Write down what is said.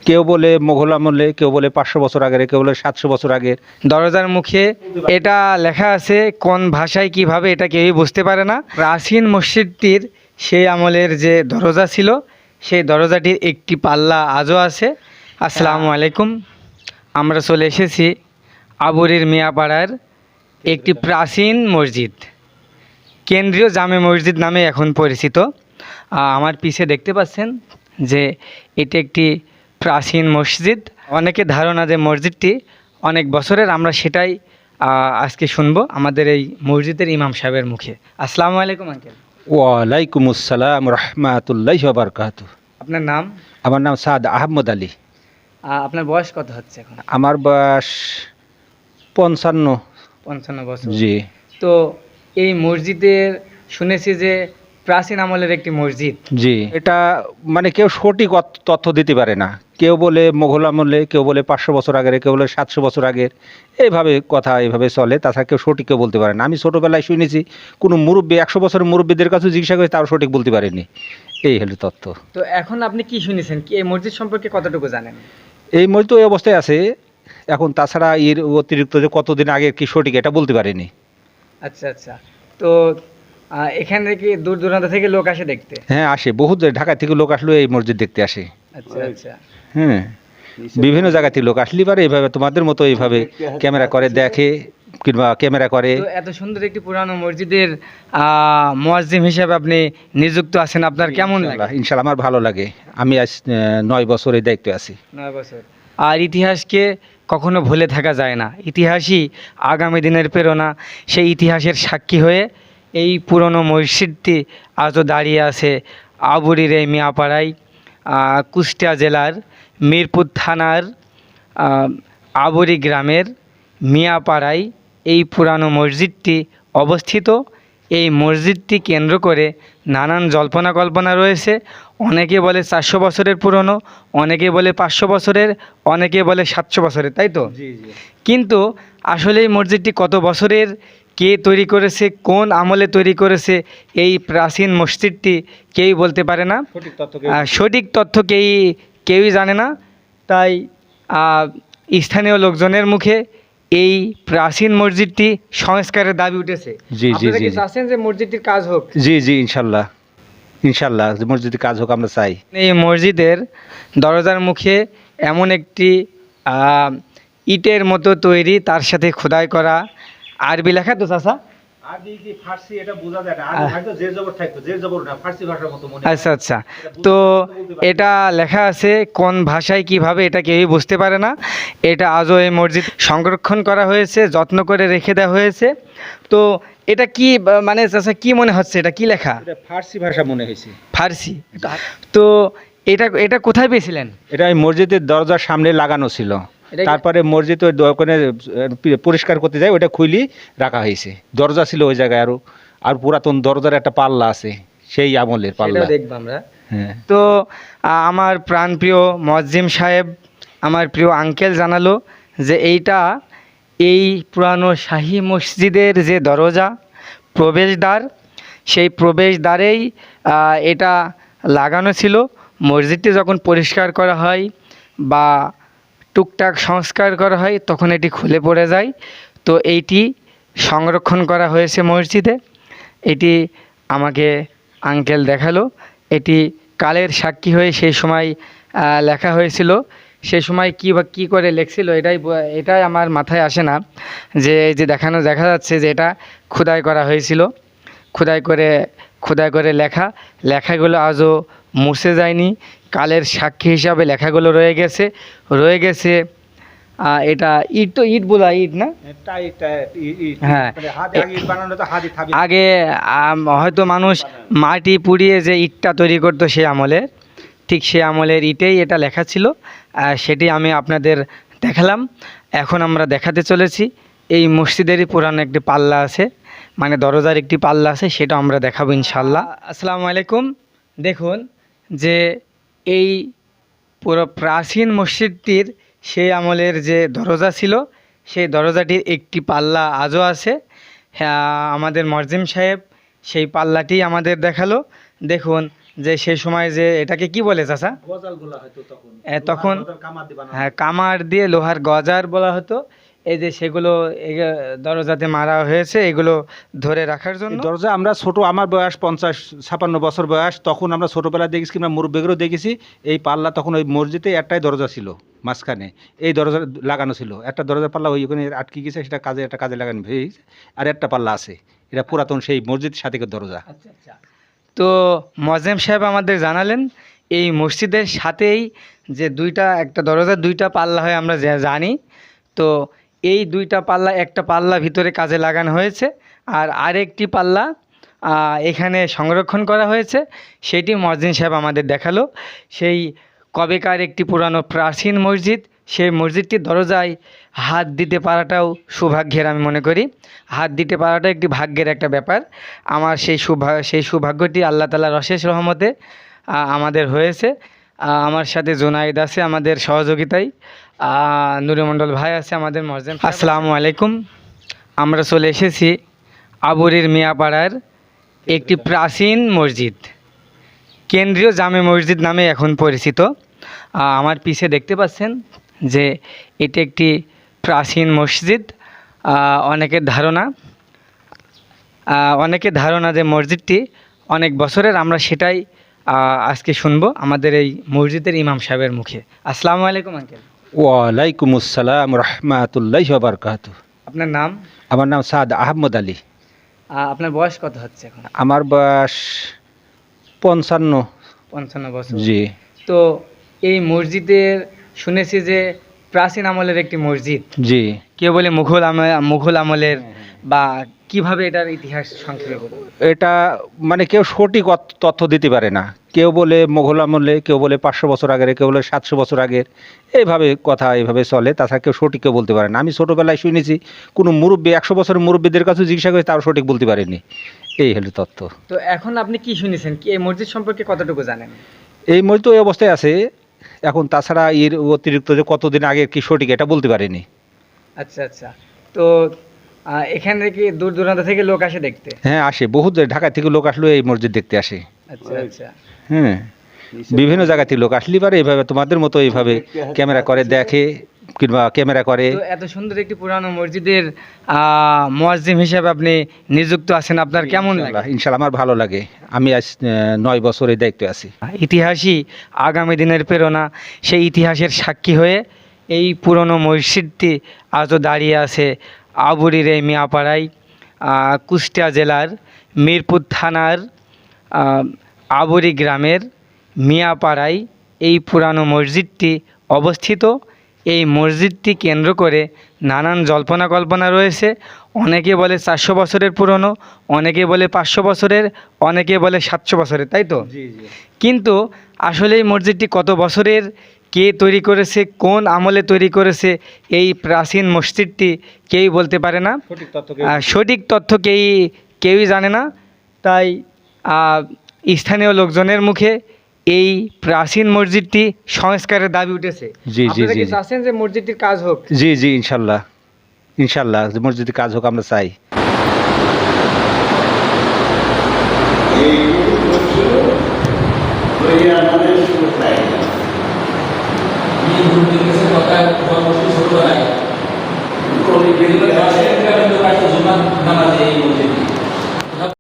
কেউ বলে মোগল আমলে, কেউ বলে 500 বছর আগের, কেউ বলে 700 বছর আগের। দরজার মুখে এটা লেখা আছে, কোন ভাষায় কিভাবে এটা কেউই বুঝতে পারে না। প্রাচীন মসজিদটির সেই আমলের যে দরজা ছিল, সেই দরজাটির একটি পাল্লা আজও আছে। আসসালামু আলাইকুম। আমরা চলে এসেছি আবুরির মিয়াপাড়ার একটি প্রাচীন মসজিদ, কেন্দ্রীয় জামে মসজিদ নামে এখন পরিচিত। আমার পিছে দেখতে পাচ্ছেন যে এটি একটি প্রাচীন মসজিদ। অনেকে ধারণা যে মসজিদটি অনেক বছরের, আমরা সেটাই আজকে শুনবো আমাদের এই মসজিদের ইমাম সাহেবের মুখে। আসসালামু আলাইকুম আঙ্কেল। ওয়ালাইকুম আসসালাম রহমাতুল্লাহি ওয়া বারাকাতুহু। আপনার নাম? আমার নাম সাদ আহমদ আলী। আপনার বয়স কত হচ্ছে এখন? আমার বয়স 55। 55 বছর। জি। তো এই মসজিদের শুনেছি যে প্রাচীন আমলের একটি মসজিদ। জি, এটা মানে কেউ সঠিক তথ্য দিতে পারে না। কেউ বলে মোগল আমলে, কেউ বলে 500 বছর আগের, কেউ বলে 700 বছর আগের। এইভাবে কথা এইভাবে চলে, তাছাড়া কেউ সঠিক কেউ বলতে পারে না। আমি ছোটোবেলায় শুনেছি কোনো মুরব্বী 100 বছরের মুরব্বীদের কাছে জিজ্ঞাসা করে, তাও সঠিক বলতে পারেনি। এই হলো তথ্য। তো এখন আপনি কি শুনেছেন, কি এই মসজিদ সম্পর্কে কতটুকু জানেন? এই মসজিদ ওই অবস্থায় আছে এখন, তাছাড়া এর অতিরিক্ত যে কতদিন আগে কি সঠিক এটা বলতে পারিনি। আচ্ছা আচ্ছা। তো এখান থেকে দূর দূরান্ত থেকে লোক আসে দেখতে? হ্যাঁ, আসে বহুত, ঢাকা থেকে লোক আসলেও এই মসজিদ দেখতে আসে। আচ্ছা আচ্ছা। হ্যাঁ, বিভিন্ন জায়গা থেকে লোক আসলে পারে এইভাবে তোমাদের মতো এইভাবে ক্যামেরা করে দেখে, কিংবা ক্যামেরা করে। তো এত সুন্দর একটি পুরানো মসজিদের মুয়াজ্জিম হিসেবে আপনি নিযুক্ত আছেন, আপনার কেমন লাগে? ইনশাল্লাহ আমার ভালো লাগে। আমি আজ 9 বছর এই দায়িত্বে আছি। 9 বছর। আর ইতিহাসকে কখনো ভুলে থাকা যায় না। ইতিহাসই আগামী দিনের প্রেরণা। সেই ইতিহাসের সাক্ষী হয়ে এই পুরনো মসজিদটি আজও দাঁড়িয়ে আছে আবুরির এই মিয়াপাড়ায়, কুষ্টিয়া জেলার মিরপুর থানার আবুরি গ্রামের মিয়াপাড়ায় এই পুরানো মসজিদটি অবস্থিত। এই মসজিদটি কেন্দ্র করে নানান জল্পনা কল্পনা রয়েছে। অনেকে বলে 400 বছরের পুরনো, অনেকে বলে 500 বছরের, অনেকে বলে 700 বছরের, তাই তো? জি জি। কিন্তু আসলে এই মসজিদটি কত বছরের, কে তৈরি করেছে, কোন আমলে তৈরি করেছে, এই প্রাচীন মসজিদটি কেউই বলতে পারে না। সঠিক তথ্য কেউই জানে না। তাই স্থানীয় লোকজনের মুখে এই প্রাচীন মসজিদটি সংস্কারের দাবি উঠেছে। জি জি আপনারা জি কি জি। চাচ্ছেন যে মসজিদটির কাজ হোক? জি জি, ইনশাল্লাহ ইনশাল্লাহ মসজিদের কাজ হোক আমরা চাই। এই মসজিদের দরজার মুখে এমন একটি ইটের মতো তৈরি, তার সাথে খোদাই করা আরবি লেখা। তো চাচা, আচ্ছা আচ্ছা। তো এটা লেখা আছে কোন ভাষায় কিভাবে এটা কেউই বুঝতে পারে না। এটা আজও এই মসজিদ সংরক্ষণ করা হয়েছে, যত্ন করে রেখে দেওয়া হয়েছে। তো এটা কি মানে চাচা কি মনে হচ্ছে, এটা কি লেখা? ফার্সি ভাষা মনে হয়েছে। ফার্সি। তো এটা এটা কোথায় পেয়েছিলেন? এটা এই মসজিদের দরজার সামনে লাগানো ছিল। তারপরে মসজিদ ওই দোকানে পরিষ্কার করতে যায়, ওটা খুলি রাখা হয়েছে। দরজা ছিল ওই জায়গায়, আর পুরাতন দরজার একটা পাল্লা আছে, সেই আমলের পাল্লা দেখবো আমরা। হ্যাঁ। তো আমার প্রাণপ্রিয় মুয়াজ্জিম সাহেব, আমার প্রিয় আঙ্কেল জানালো যে এই পুরানো শাহী মসজিদের যে দরজা, প্রবেশদ্বার, সেই প্রবেশদ্বারেই এটা লাগানো ছিল। মসজিদটি যখন পরিষ্কার করা হয় বা টুকটাক সংস্কার করা হয়, তখন এটি খুলে পড়ে যায়। তো এইটি সংরক্ষণ করা হয়েছে মসজিদে। এটি আমাকে আঙ্কেল দেখালো। এটি কালের সাক্ষী হয়ে সেই সময় লেখা হয়েছিল। সে সময় কী করে লেখছিল এটাই আমার মাথায় আসে না। যে এই যে দেখা যাচ্ছে যে এটা খোদাই করা হয়েছিল, খোদাই করে লেখাগুলো আজও মুছে যায়নি। কালের সাক্ষী হিসাবে লেখাগুলো রয়ে গেছে। এটা ইট, তো ইট বোঝা, ইট না? হ্যাঁ, আগে হয়তো মানুষ মাটি পুড়িয়ে যে ইটটা তৈরি করতো সেই আমলে, ঠিক সেই আমলের ইটেই এটা লেখা ছিল। সেটি আমি আপনাদের দেখালাম। এখন আমরা দেখাতে চলেছি এই মসজিদেরই পুরানো একটি পাল্লা আছে, মানে দরজার একটি পাল্লা আছে, সেটা আমরা দেখাবো ইনশাল্লাহ। আসসালামু আলাইকুম। দেখুন যে এই পুরো প্রাচীন মসজিদটির সেই আমলের যে দরজা ছিল, সেই দরজাটির একটি পাল্লা আজও আছে। হ্যাঁ, আমাদের মুয়াজ্জিম সাহেব সেই পাল্লাটি আমাদের দেখালো। দেখুন যে সেই সময় যে এটাকে কি বলে চাচা? তখন হ্যাঁ, কামার দিয়ে লোহার গজার বলা হতো। এই যে সেগুলো দরজাতে মারা হয়েছে, এগুলো ধরে রাখার জন্য। দরজা আমরা ছোট, আমার বয়স 50-56 বছর বয়স, তখন আমরা ছোটোবেলায় দেখেছি কিংবা মুরব্বীদেরও দেখেছি এই পাল্লা তখন ওই মসজিদে একটাই দরজা ছিল মাঝখানে, এই দরজা লাগানো ছিল, একটা দরজার পাল্লা ওই ওখানে আটকে গেছে, সেটা একটা কাজে লাগানো হয়েছে, আর একটা পাল্লা আছে, এটা পুরাতন সেই মসজিদ সাথেকের দরজা। তো মজেম সাহেব আমাদের জানালেন এই মসজিদের সাথেই যে একটা দরজার দুইটা পাল্লা হয় আমরা জানি। তো এই দুইটা পাল্লা, একটা পাল্লা ভিতরে কাজে লাগানো হয়েছে আর আরেকটি পাল্লা এখানে সংরক্ষণ করা হয়েছে, সেটি মজজিদ সাহেব আমাদের দেখালো। সেই কবেকার একটি পুরানো প্রাচীন মসজিদ, সেই মসজিদটির দরজায় হাত দিতে পারাটাও সৌভাগ্যের, আমি মনে করি হাত দিতে পারাটা একটি ভাগ্যের একটা ব্যাপার। আমার সেই সৌভাগ্যটি আল্লাহ তাআলার অশেষ রহমতে আমাদের হয়েছে। আমার সাথে জোনায়েদ আছে আমাদের সহযোগিতায়, নুরুমণ্ডল ভাই আছে আমাদের মজেম। আসসালামু আলাইকুম। আমরা চলে এসেছি আবুরির মিয়াপাড়ার একটি প্রাচীন মসজিদ, কেন্দ্রীয় জামে মসজিদ নামে এখন পরিচিত। আমার পিছে দেখতে পাচ্ছেন যে এটি একটি প্রাচীন মসজিদ। অনেকের ধারণা যে মসজিদটি অনেক বছরের, আমরা সেটাই আজকে শুনবো আমাদের এই মসজিদের ইমাম সাহেবের মুখে। আসসালামু আলাইকুম আঙ্কেল। ওয়ালাইকুম আসসালাম রহমাতুল্লাহি ওয়া বারাকাতুহু। আপনার নাম? আমার নাম সাদ আহমদ আলী। আপনার বয়স কত হচ্ছে এখন? আমার বয়স 55 বছর। জি। তো এই মসজিদের শুনেছি যে প্রাচীন আমলের একটি মসজিদ। জি। কেউ বলে মুঘল আমলের, বা কিভাবে এটার ইতিহাস সংক্ষেপে বলুন। এটা মানে কেউ সঠিক তথ্য দিতে পারে না, কেউ বলে মোঘল আমলে, কেউ বলে 500 বছর আগের, কেউ বলে 700 বছর আগের, এইভাবে কথা এইভাবে চলে, তাছাড়া কেউ সঠিক কেউ বলতে পারে না। আমি ছোটোবেলায় শুনেছি কোনো মুরব্বী 100 বছরের মুরব্বীদের কাছে জিজ্ঞাসা করে, তাও সঠিক বলতে পারেনি, এই হলো তথ্য। তো এখন আপনি কি শুনেছেন, কি এই মসজিদ সম্পর্কে কতটুকু জানেন? এই মসজিদ ওই অবস্থায় আছে এখন, তাছাড়া এর অতিরিক্ত যে কতদিন আগে কি সঠিক এটা বলতে পারিনি। আচ্ছা। তো এখানে কি দূর দূরান্ত থেকে লোক আসে দেখতে? হ্যাঁ আসে, বহুত ঢাকা থেকে লোক আসলো এই মসজিদ দেখতে আসে। আচ্ছা। হ্যাঁ, বিভিন্ন জায়গা থেকে লোক আসলে পারে এইভাবে তোমাদের মতো এইভাবে ক্যামেরা করে দেখে, কিংবা ক্যামেরা করে। তো এত সুন্দর একটি পুরানো মসজিদের মুয়াজ্জিম হিসেবে আপনি নিযুক্ত আছেন, আপনার কেমন লাগে? ইনশাআল্লাহ আমার ভালো লাগে। আমি আজ 9 বছর এই দায়িত্বে আছি। ইতিহাসই আগামী দিনের প্রেরণা, সেই ইতিহাসের সাক্ষী হয়ে এই পুরনো মসজিদটি আজও দাঁড়িয়ে আছে আবুরির এই মিয়াপাড়ায়, কুষ্টিয়া জেলার মিরপুর থানার আবুরি গ্রামের মিয়াপাড়ায় এই পুরানো মসজিদটি অবস্থিত। এই মসজিদটি কেন্দ্র করে নানান জল্পনা কল্পনা রয়েছে। অনেকে বলে 400 বছরের পুরনো, অনেকে বলে 500 বছরের, অনেকে বলে 700 বছরের, তাই তো? কিন্তু আসলে এই মসজিদটি কত বছরের, কে তৈরি করেছে, কোন আমলে তৈরি করেছে, এই প্রাচীন মসজিদটি কেউই বলতে পারে না। সঠিক তথ্য কেউই জানে না। তাই স্থানীয় লোকজনের মুখে এই প্রাচীন মসজিদটি সংস্কারের দাবি উঠেছে। আপনারা কি চাচ্ছেন যে মসজিদটির কাজ হোক? জি ইনশাল্লাহ মসজিদের কাজ হোক, আমরা চাই। নামাজে এই মসজিদ